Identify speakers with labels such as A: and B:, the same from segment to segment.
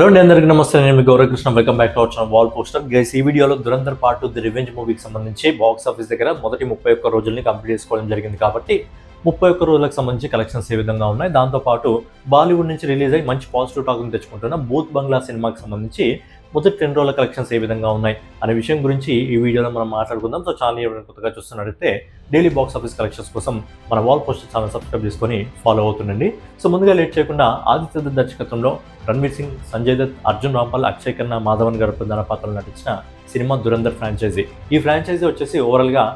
A: Hello అండి, అందరికీ నమస్తే. నేను మీ Gaurav Krishna. Welcome back to our channel wall poster. Guys, ఈ వీడియోలో దురంధర్ పార్ట్ 2 ది రివెంజ్ మూవీకి సంబంధించి బాక్స్ ఆఫీస్ దగ్గర మొదటి 31 రోజుల్ని కంప్లీట్ చేసుకోవడం జరిగింది. కాబట్టి 31 రోజులకు సంబంధించి కలెక్షన్స్ ఏ విధంగా ఉన్నాయి, దాంతోపాటు బాలీవుడ్ నుంచి రిలీజ్ అయ్యి మంచి పాజిటివ్ టాక్ని తెచ్చుకుంటున్న భూత్ బంగ్లా సినిమాకి సంబంధించి మొదటి 2 రోజుల కలెక్షన్స్ ఏ విధంగా ఉన్నాయి అనే విషయం గురించి ఈ వీడియోలో మనం మాట్లాడుకుందాం. సో ఛానల్ ఎవరైనా కొత్తగా చూస్తున్నట్లయితే డైలీ బాక్స్ ఆఫీస్ కలెక్షన్స్ కోసం మన వాల్ పోస్టర్ ఛానల్ సబ్స్క్రైబ్ చేసుకొని ఫాలో అవుతుండండి. సో ముందుగా లేట్ చేయకుండా ఆదిత్య దత్ దర్శకత్వంలో రణ్వీర్ సింగ్, సంజయ్ దత్, అర్జున్ రాంపాల్, అక్షయ్ ఖన్నా, మాధవన్ గారు ప్రధాన పాత్రలు నటించిన సినిమా దురంధర్ ఫ్రాంచైజీ. ఈ ఫ్రాంచైజీ వచ్చేసి ఓవరాల్గా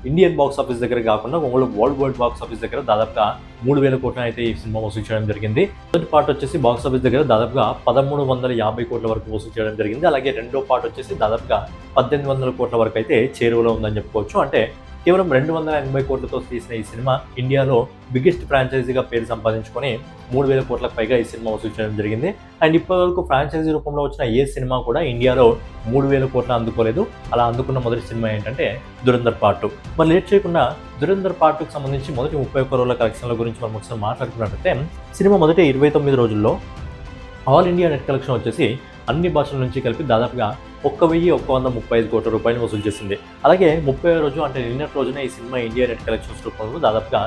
A: ఇండియన్ బాక్స్ ఆఫీస్ దగ్గర కాకుండా వరల్డ్ వైడ్ బాక్స్ ఆఫీస్ దగ్గర దాదాపుగా 3,000 కోట్ల అయితే ఈ సినిమా వసూలు చేయడం జరిగింది. మొదటి పార్ట్ వచ్చేసి బాక్స్ ఆఫీస్ దగ్గర దాదాపుగా 1,350 కోట్ల వరకు వసూలు చేయడం జరిగింది. అలాగే రెండో పార్ట్ వచ్చేసి దాదాపుగా 1,800 కోట్ల వరకు అయితే చేరువలో ఉందని చెప్పుకోవచ్చు. అంటే కేవలం 280 కోట్లతో తీసిన ఈ సినిమా ఇండియాలో బిగ్గెస్ట్ ఫ్రాంచైజీగా పేరు సంపాదించుకొని 3,000 కోట్లకు పైగా ఈ సినిమా వసూలు చేయడం జరిగింది. అండ్ ఇప్పటివరకు ఫ్రాంచైజీ రూపంలో వచ్చిన ఏ సినిమా కూడా ఇండియాలో 3,000 కోట్ల అందుకోలేదు. అలా అందుకున్న మొదటి సినిమా ఏంటంటే దురంధర్ పార్ట్ 2. మరి లేట్ చేయకుండా దురంధర్ పార్ట్ 2కి సంబంధించి మొదటి 31 రోజుల కలెక్షన్ల గురించి మనం ఒకసారి మాట్లాడుకున్నట్లయితే, సినిమా మొదటి 29 రోజుల్లో ఆల్ ఇండియా నెట్ కలెక్షన్ వచ్చేసి అన్ని భాషల నుంచి కలిపి దాదాపుగా 1,135 కోట్ల రూపాయలు వసూలు చేసింది. అలాగే 30వ రోజు అంటే నిన్నటి రోజున ఈ సినిమా ఇండియా నెట్ కలెక్షన్స్ రూపంలో దాదాపుగా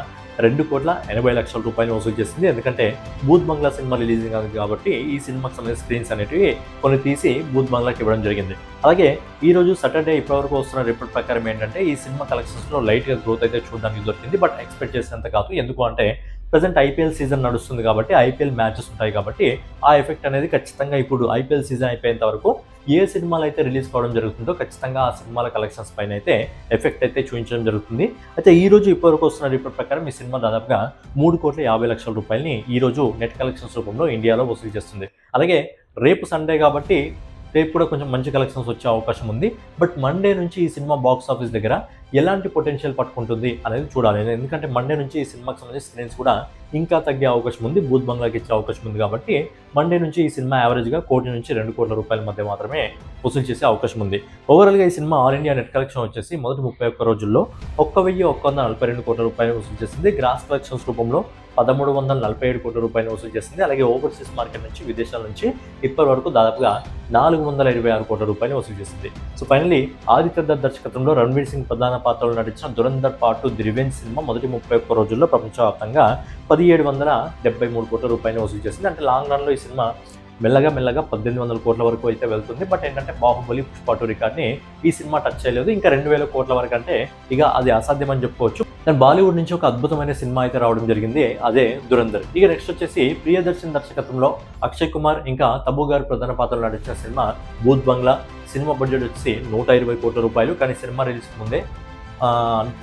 A: 2,80,00,000 రూపాయలు వసూలు చేసింది. ఎందుకంటే భూత్ బంగ్లా సినిమా రిలీజింగ్ కాదు కాబట్టి ఈ సినిమాకి సంబంధించిన స్క్రీన్స్ అనేటివి కొన్ని తీసి భూత్ బంగ్లాకి ఇవ్వడం జరిగింది. అలాగే ఈ రోజు సాటర్డే ఇప్పటివరకు వస్తున్న రిపోర్ట్ ప్రకారం ఏంటంటే ఈ సినిమా కలెక్షన్స్లో లైట్గా గ్రోత్ అయితే చూడడానికి దొరికింది. బట్ ఎక్స్పెక్ట్ చేసినంత కాదు. ఎందుకు అంటే ప్రజెంట్ ఐపీఎల్ సీజన్ నడుస్తుంది కాబట్టి ఐపీఎల్ మ్యాచెస్ ఉంటాయి కాబట్టి ఆ ఎఫెక్ట్ అనేది ఖచ్చితంగా ఇప్పుడు ఐపీఎల్ సీజన్ అయిపోయేంత వరకు ఏ సినిమాలు అయితే రిలీజ్ కావడం జరుగుతుందో ఖచ్చితంగా ఆ సినిమాల కలెక్షన్స్ పైన అయితే ఎఫెక్ట్ అయితే చూపించడం జరుగుతుంది. అయితే ఈ రోజు ఇప్పటివరకు వస్తున్న రిపోర్ట్ ప్రకారం ఈ సినిమా దాదాపుగా 3,50,00,000 రూపాయలని ఈ రోజు నెట్ కలెక్షన్స్ రూపంలో ఇండియాలో వసూలు చేస్తుంది. అలాగే రేపు సండే కాబట్టి రేపు కూడా కొంచెం మంచి కలెక్షన్స్ వచ్చే అవకాశం ఉంది. బట్ మండే నుంచి ఈ సినిమా బాక్స్ ఆఫీస్ దగ్గర ఎలాంటి పొటెన్షియల్ పట్టుకుంటుంది అనేది చూడాలి. ఎందుకంటే మండే నుంచి ఈ సినిమాకి సంబంధించి స్క్రీన్స్ కూడా ఇంకా తగ్గే అవకాశం ఉంది, భూత్ బంగ్లాకి ఇచ్చే అవకాశం ఉంది. కాబట్టి మండే నుంచి ఈ సినిమా యావరేజ్గా 1 నుంచి 2 కోట్ల రూపాయల మధ్య మాత్రమే వసూలు చేసే అవకాశం ఉంది. ఓవరాల్గా ఈ cinema all India net collection వచ్చేసి మొదటి 31 రోజుల్లో 1,142 కోట్ల రూపాయలు వసూలు చేసింది. గ్రాస్ కలెక్షన్స్ రూపంలో 1,347 కోట్ల రూపాయలు వసూలు చేసింది. అలాగే ఓవర్సీస్ మార్కెట్ నుంచి, విదేశాల నుంచి ఇప్పటి వరకు దాదాపుగా 426 కోట్ల రూపాయలు వసూలు చేసింది. సో ఫైనలీ ఆదిత్య దత్ దర్శకత్వంలో రణ్వీర్ సింగ్ ప్రధాన పాత్రలో నటించిన Dhurandhar part 2 the revenge cinema మొదటి 31 రోజుల్లో ప్రపంచవ్యాప్తంగా 1,783 కోట్ల రూపాయలు వసూలు చేసింది. అంటే లాంగ్ రన్లో ఈ సినిమా మెల్లగా 1,800 కోట్ల వరకు అయితే వెళ్తుంది. బట్ ఏంటంటే బాహుబలి, పుష్ప 2 రికార్డ్ని ఈ సినిమా టచ్ చేయలేదు. ఇంకా 2,000 కోట్ల వరకు అంటే ఇక అది అసాధ్యం అని చెప్పుకోవచ్చు. కానీ బాలీవుడ్ నుంచి ఒక అద్భుతమైన సినిమా అయితే రావడం జరిగింది, అదే దురంధర్. ఇక నెక్స్ట్ వచ్చేసి ప్రియదర్శన్ దర్శకత్వంలో అక్షయ్ కుమార్ ఇంకా తబు గారు ప్రధాన పాత్రలు నటించిన సినిమా భూత్ బంగ్లా. సినిమా బడ్జెట్ వచ్చేసి 120 కోట్ల రూపాయలు. కానీ సినిమా రిలీజ్ ముందే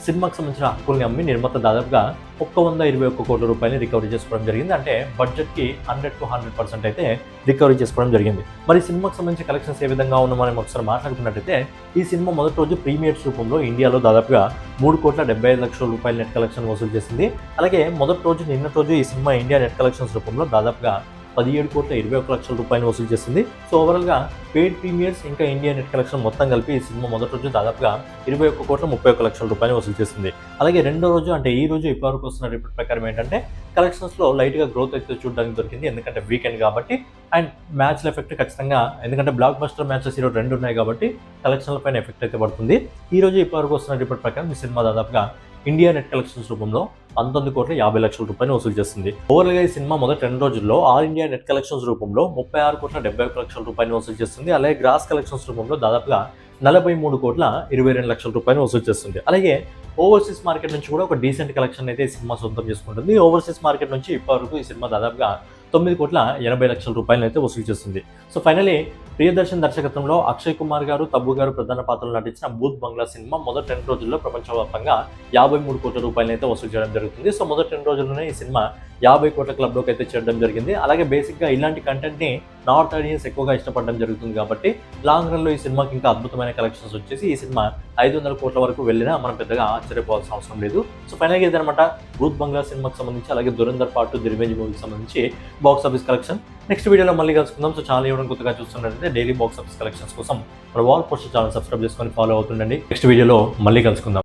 A: సినిమాకి సంబంధించిన హక్కుల్ని అమ్మి నిర్మాత దాదాపుగా 121 కోట్ల రూపాయలు రికవరీ చేసుకోవడం జరిగింది. అంటే బడ్జెట్కి 100 to 100% అయితే రికవరీ చేసుకోవడం జరిగింది. మరి సినిమాకి సంబంధించి కలెక్షన్స్ ఏ విధంగా ఉన్నా మనం ఒకసారి మాట్లాడుకున్నట్టయితే, ఈ సినిమా మొదటి రోజు ప్రీమియర్స్ రూపంలో ఇండియాలో దాదాపుగా 3,75,00,000 రూపాయల నెట్ కలెక్షన్ వసూలు చేసింది. అలాగే మొదటి రోజు నిన్నటి రోజు ఈ సినిమా ఇండియా నెట్ కలెక్షన్స్ రూపంలో దాదాపుగా 17,21,00,000 రూపాయలు వసూలు చేసింది. సో ఓవరాల్గా పెయిడ్ ప్రీమియర్స్ ఇంకా ఇండియా నెట్ కలెక్షన్ మొత్తం కలిపి ఈ సినిమా మొదటి రోజు దాదాపుగా 21,31,00,000 రూపాయలు వసూలు చేసింది. అలాగే రెండో రోజు అంటే ఈ రోజు ఇప్పటివరకు వస్తున్న రిపోర్ట్ ప్రకారం ఏంటంటే కలెక్షన్స్లో లైట్గా గ్రోత్ అయితే చూడడానికి దొరికింది. ఎందుకంటే వీకెండ్ కాబట్టి అండ్ మ్యాచ్ల ఎఫెక్ట్ ఖచ్చితంగా, ఎందుకంటే బ్లాక్ బస్టర్ మ్యాచెస్ ఈరోజు 2 ఉన్నాయి కాబట్టి కలెక్షన్ల పైన ఎఫెక్ట్ అయితే పడుతుంది. ఈ రోజు ఇప్పటివరకు వస్తున్న రిపోర్ట్ ప్రకారం ఈ సినిమా దాదాపుగా ఇండియా నెట్ కలెక్షన్స్ రూపంలో 19,50,00,000 రూపాయలు వసూలు చేస్తుంది. ఓవరాల్గా ఈ సినిమా మొదటి 2 రోజుల్లో ఆల్ ఇండియా నెట్ కలెక్షన్స్ రూపంలో 36,71,00,000 రూపాయలు వసూలు చేస్తుంది. అలాగే గ్రాస్ కలెక్షన్స్ రూపంలో దాదాపుగా 43,22,00,000 రూపాయలు వసూలు చేస్తుంది. అలాగే ఓవర్సీస్ మార్కెట్ నుంచి కూడా ఒక డీసెంట్ కలెక్షన్ అయితే ఈ సినిమా సొంతం చేసుకుంటుంది. ఓవర్సీస్ మార్కెట్ నుంచి ఇప్పటివరకు ఈ సినిమా దాదాపుగా 9,80,00,000 రూపాయలు అయితే వసూలు చేస్తుంది. సో ఫైనలీ ప్రియదర్శన్ దర్శకత్వంలో అక్షయ్ కుమార్ గారు, తబు గారు ప్రధాన పాత్రలు నటించిన భూత్ బంగ్లా సినిమా మొదటి 2 రోజుల్లో ప్రపంచవ్యాప్తంగా 53 కోట్ల రూపాయలు అయితే వసూలు చేయడం జరుగుతుంది. సో మొదటి 2 రోజుల్లోనే ఈ సినిమా 50 కోట్ల క్లబ్లోకి అయితే చేరడం జరిగింది. అలాగే బేసిక్గా ఇలాంటి కంటెంట్ని నార్త్ ఆడియన్స్ ఎక్కువగా ఇష్టపడడం జరుగుతుంది కాబట్టి లాంగ్ రన్లో ఈ సినిమాకి ఇంకా అద్భుతమైన కలెక్షన్స్ వచ్చేసి ఈ సినిమా 500 కోట్ల వరకు వెళ్ళినా మనం పెద్దగా ఆశ్చర్యపోవాల్సిన అవసరం లేదు. సో ఫైనల్గా ఇదనమాట భూత్ బంగ్లా సినిమాకి సంబంధించి, అలాగే దురంధర్ పార్ట్ 2 ది రివెంజ్ మూవీకి సంబంధించి బాక్స్ ఆఫీస్ కలెక్షన్. నెక్స్ట్ వీడియోలో మళ్ళీ కలుసుకుందాం. సో ఛానల్ ఎవరైనా కొత్తగా చూస్తున్నట్లయితే డైలీ బాక్స్ ఆఫీస్ కలెక్షన్స్ కోసం మన వాల్ పోస్టర్ ఛానల్ సబ్స్క్రైబ్ చేసుకొని ఫాలో అవుతుండండి. నెక్స్ట్ వీడియోలో మళ్ళీ కలుసుకుందాం.